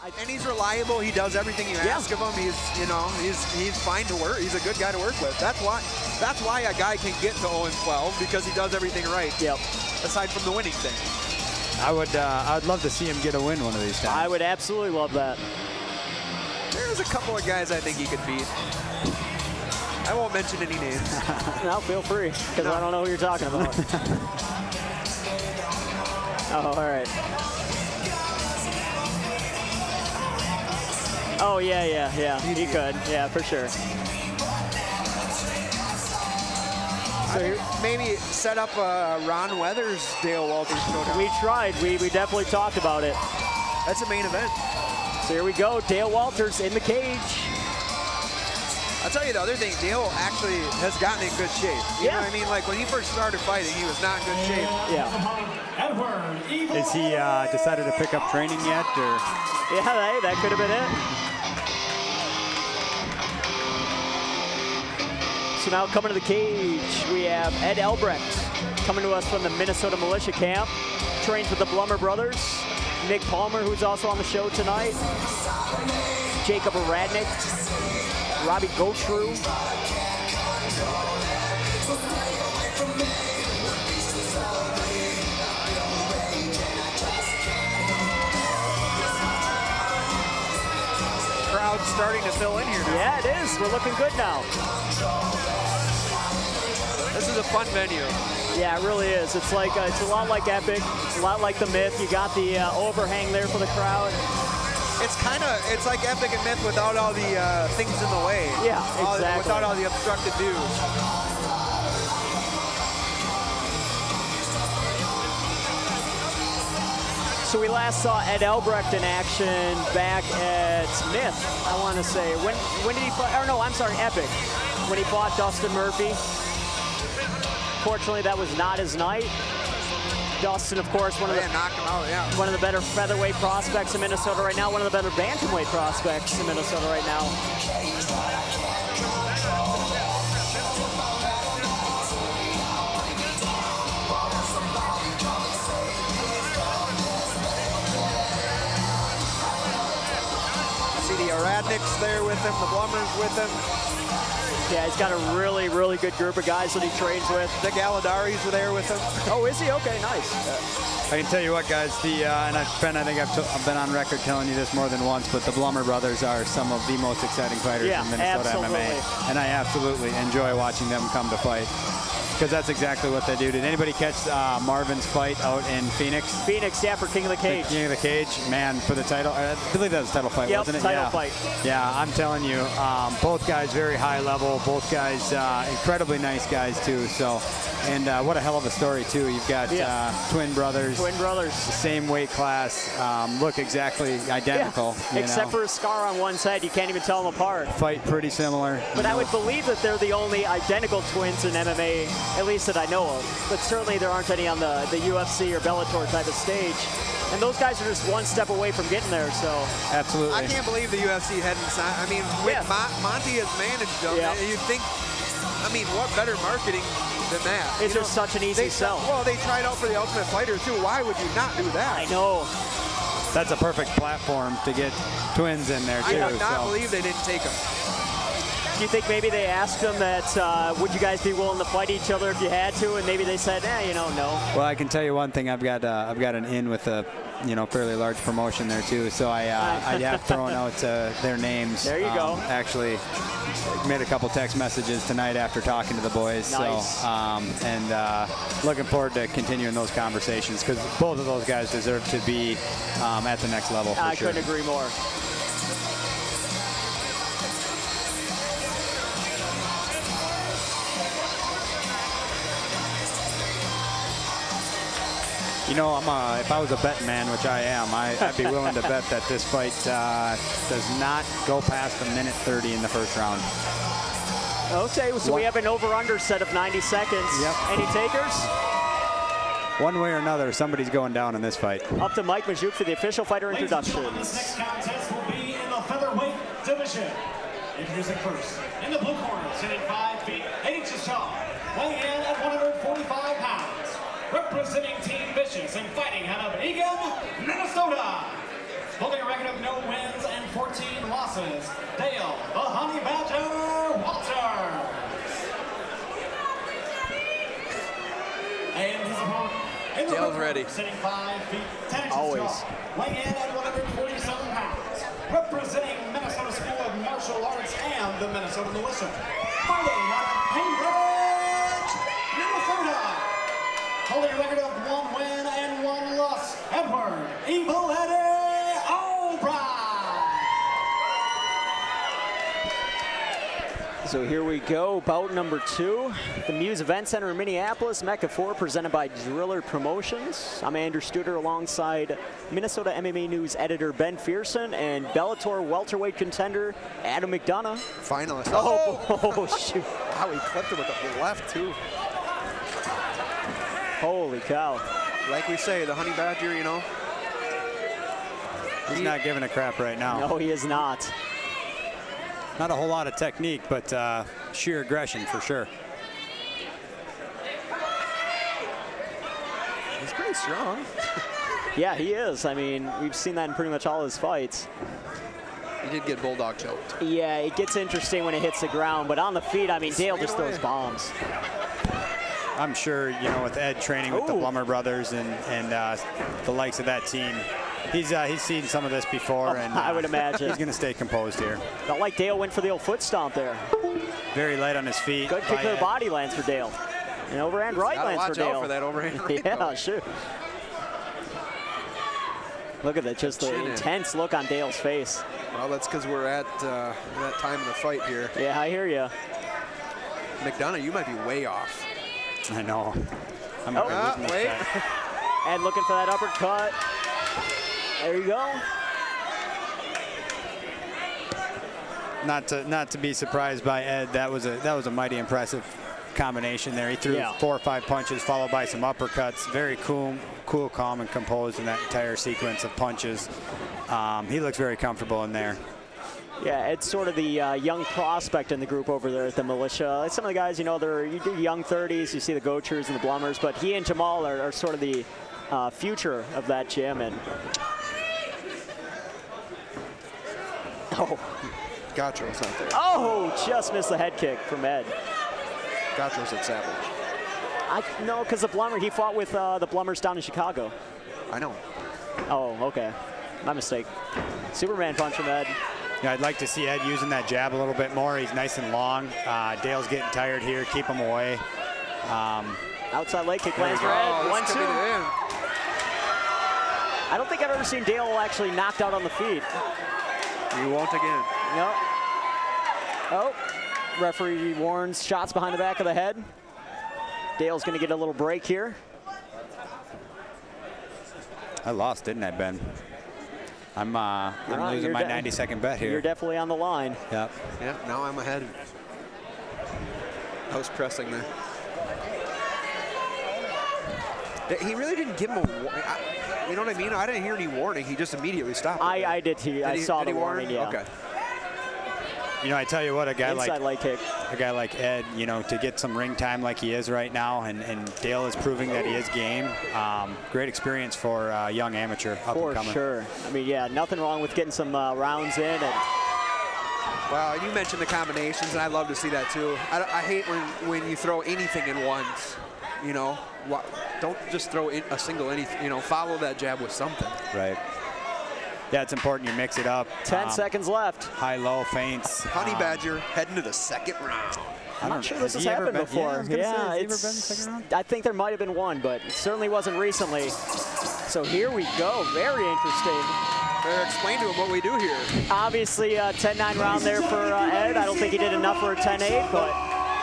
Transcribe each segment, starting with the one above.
And he's reliable. He does everything you ask of him. He's, you know, he's fine to work. He's a good guy to work with. That's why a guy can get to 0-12, because he does everything right. Yep. Aside from the winning thing. I'd love to see him get a win one of these times. I would absolutely love that. There's a couple of guys I think he could beat. I won't mention any names. No, feel free, because I don't know who you're talking about. Oh, all right. Oh, yeah. He could. Yeah, for sure. So maybe set up a Ron Weathers, Dale Walters showdown. We tried. We definitely talked about it. That's a main event. So here we go. Dale Walters in the cage. I'll tell you the other thing, Dale actually has gotten in good shape. You know what I mean? Like when he first started fighting, he was not in good shape. Yeah. Is he decided to pick up training yet, or? Yeah, hey, that could have been it. So now coming to the cage, we have Ed Albrecht coming to us from the Minnesota Militia Camp. Trains with the Blummer brothers. Nick Palmer, who's also on the show tonight. Jacob Radnick. Robbie Gotru. Crowd's starting to fill in here now. Yeah, it is. We're looking good now. This is a fun venue. Yeah, it really is. It's like it's a lot like Epic, a lot like the Myth. You got the overhang there for the crowd. It's like Epic and Myth without all the things in the way. Yeah, exactly. Without all the obstructed views. So we last saw Ed Albrecht in action back at Myth, I want to say. When did he fight? Or no, I'm sorry, Epic. When he fought Dustin Murphy. Fortunately, that was not his night. Dustin, of course, one of the better featherweight prospects in Minnesota right now, one of the better bantamweight prospects in Minnesota right now. See the Radnicks there with him, the Blummers with him. Yeah, he's got a really, really good group of guys that he trains with. The Galadaris were there with him. Oh, is he? Okay, nice. I can tell you what, guys, and Ben, I think I've been on record telling you this more than once, but the Blummer brothers are some of the most exciting fighters in Minnesota MMA. And I absolutely enjoy watching them come to fight. Because that's exactly what they do. Did anybody catch Marvin's fight out in Phoenix? Phoenix, yeah, for King of the Cage. King of the Cage, man, for the title. I believe that was a title fight, wasn't it? Title fight. Yeah, I'm telling you, both guys very high level. Both guys incredibly nice guys too. So, and what a hell of a story too. You've got twin brothers. Twin brothers. The same weight class. Look exactly identical. Yeah. Except for a scar on one side, you can't even tell them apart. Fight pretty similar. But I would believe that they're the only identical twins in MMA, at least that I know of. But certainly there aren't any on the UFC or Bellator type of stage. And those guys are just one step away from getting there, so. Absolutely. I can't believe the UFC hadn't signed. I mean, with Monty has managed them, you'd think, I mean, what better marketing than that? It's just such an easy sell. Well, they tried out for the Ultimate Fighter, too. Why would you not do that? I know. That's a perfect platform to get twins in there, too. I do not believe they didn't take them. Do you think maybe they asked them that, would you guys be willing to fight each other if you had to? And maybe they said, you know, no. Well, I can tell you one thing. I've got an in with a, fairly large promotion there too. So I have thrown out their names. There you go. Actually, made a couple text messages tonight after talking to the boys. Nice. So and looking forward to continuing those conversations because both of those guys deserve to be at the next level. For sure. I couldn't agree more. You know, if I was a betting man, which I am, I'd be willing to bet that this fight does not go past a minute 30 in the first round. Okay, so we have an over-under set of 90 seconds. Yep. Any takers? One way or another, somebody's going down in this fight. Up to Mike Majuk for the official fighter introductions. This next contest will be in the featherweight division. Introducing first, in the blue corner, sitting 5 feet 8 inches tall, weighing in at 145 pounds, representing Team Vicious and fighting out of Eagan, Minnesota. Holding a record of no wins crosses, Dale, the Honey Badger Walters. And his opponent in the Dale's ready. Sitting 5 feet 10 inches Always. tall, weighing in at 147 pounds, representing Minnesota School of Martial Arts and the Minnesota Militia. Fighting out of Cambridge, Minnesota. Holding a record of 1 win and 1 loss, Edward Evil Eddie Albrecht. So here we go, bout number 2. The Muse Event Center in Minneapolis, Mecca 4, presented by Driller Promotions. I'm Andrew Studer alongside Minnesota MMA News editor Ben Fearson and Bellator welterweight contender Adam McDonough. Finalist. Oh, shoot. Wow, he clipped him with the left, too. Holy cow. Like we say, the Honey Badger, you know. He's not giving a crap right now. No, he is not. Not a whole lot of technique, but sheer aggression for sure. He's pretty strong. Yeah, he is. I mean, we've seen that in pretty much all his fights. He did get bulldog choked. Yeah, it gets interesting when it hits the ground, but on the feet, I mean, Dale just throws bombs. I'm sure, you know, with Ed training with the Blummer brothers and the likes of that team, he's seen some of this before, and I would imagine he's going to stay composed here. Felt like Dale went for the old foot stomp there. Very light on his feet. Good kick to the body lands for Dale. An overhand right lands for Dale. Watch out for that overhand right. Yeah, sure. Look at that, just the intense look on Dale's face. Well, that's because we're at that time of the fight here. Yeah, I hear you. McDonough, you might be way off. I know. I'm wait. Ed looking for that uppercut. There you go. Not to be surprised by Ed. That was a mighty impressive combination there. He threw 4 or 5 punches followed by some uppercuts. Very cool, calm, and composed in that entire sequence of punches. He looks very comfortable in there. Yeah, it's sort of the young prospect in the group over there at the Militia. Some of the guys, you know, they're young 30s. You see the Gochers and the Blummers, but he and Jamal are sort of the future of that gym. And Gacho's not there. Oh, just missed the head kick from Ed. Gacho's at Savage. No, because the Blummer, he fought with the Blummers down in Chicago. I know. Oh, okay. My mistake. Superman punch from Ed. Yeah, I'd like to see Ed using that jab a little bit more. He's nice and long. Dale's getting tired here. Keep him away. Outside leg kick lands for Ed. 1-2. I don't think I've ever seen Dale actually knocked out on the feet. You won't again. No. Oh, referee warns shots behind the back of the head. Dale's going to get a little break here. I lost, didn't I, Ben? I'm losing my 90-second bet here. You're definitely on the line. Yep. Yeah, now I'm ahead. I was pressing there. He really didn't give him a warning. You know what I mean? I didn't hear any warning. He just immediately stopped. I did. I saw the warning, yeah. Okay. You know, I tell you what, a guy like Ed, you know, to get some ring time like he is right now, and Dale is proving that he is game. Great experience for a young amateur up and coming. For sure. I mean, yeah, nothing wrong with getting some rounds in. And well, you mentioned the combinations, and I love to see that too. I hate when you throw anything in once. You know, don't just throw in a single anything. You know, follow that jab with something. Right. Yeah, it's important you mix it up. 10 seconds left. High-low feints. Honey Badger heading to the second round. I'm not sure this has happened before. Yeah, I think there might have been one, but it certainly wasn't recently. So here we go. Very interesting. Better explain to him what we do here. Obviously, a 10-9 round there for Ed. I don't think he did enough for a 10-8, but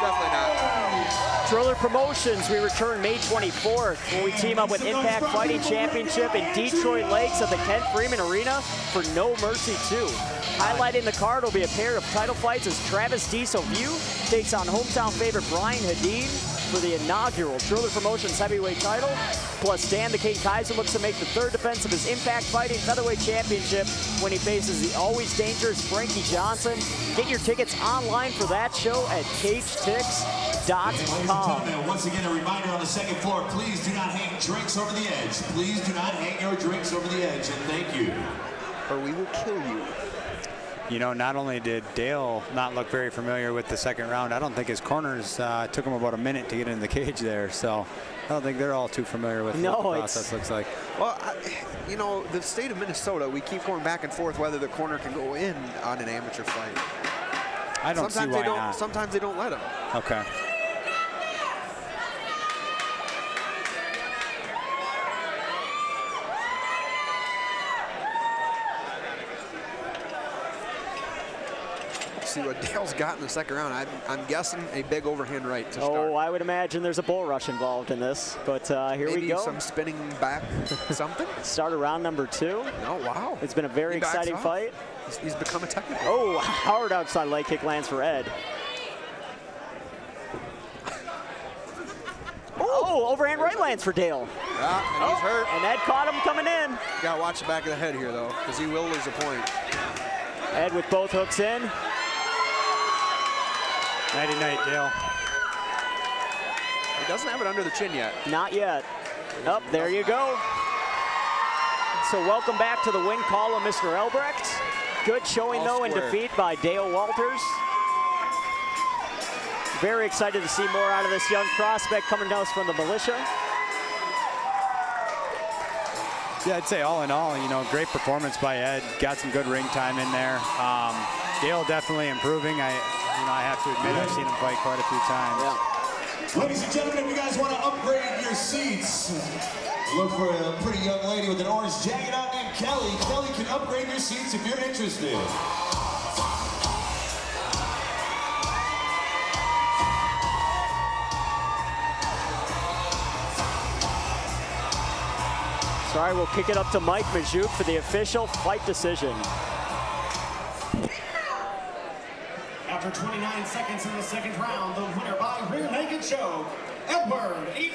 definitely not. Driller Promotions, we return May 24th when we team up with Impact Fighting Championship in Detroit Lakes at the Ken Freeman Arena for No Mercy 2. Highlighting the card will be a pair of title fights as Travis Diesel-View takes on hometown favorite Brian Hadid for the inaugural Driller Promotions heavyweight title. Plus, Dan the King Kaiser looks to make the third defense of his Impact Fighting Featherweight Championship when he faces the always dangerous Frankie Johnson. Get your tickets online for that show at CageTix.com. Once again, a reminder on the second floor, please do not hang drinks over the edge. Please do not hang your drinks over the edge, and thank you. Or we will kill you. you know, not only did Dale not look very familiar with the second round, I don't think his corners took him about a minute to get in the cage there. So I don't think they're all too familiar with what the process looks like. Well, you know, the state of Minnesota, we keep going back and forth whether the corner can go in on an amateur fight. I don't see why not. Sometimes they don't let him. Okay. See what Dale's got in the second round. I'm guessing a big overhand right to start. Oh, I would imagine there's a bull rush involved in this, but here we go. Maybe some spinning back something. Start of round number 2. Oh, wow. It's been a very exciting fight. He's become a technical. Oh, hard outside leg kick lands for Ed. Oh, overhand right lands for Dale. Yeah, and he's hurt. And Ed caught him coming in. You got to watch the back of the head here, though, because he will lose a point. Ed with both hooks in. Nighty night, Dale. He doesn't have it under the chin yet. Not yet. Up, there you go. So welcome back to the win column, Mr. Albrecht. Good showing, though, in defeat by Dale Walters. Very excited to see more out of this young prospect coming to us from the militia. Yeah, I'd say all in all, you know, great performance by Ed. Got some good ring time in there. Dale definitely improving. I have to admit, I've seen him fight quite a few times. Yeah. Ladies and gentlemen, if you guys want to upgrade your seats, look for a pretty young lady with an orange jacket on named Kelly. Kelly can upgrade your seats if you're interested. So, all right, we'll kick it up to Mike Majuk for the official fight decision. After 29 seconds in the second round, the winner by rear naked choke, Edward E.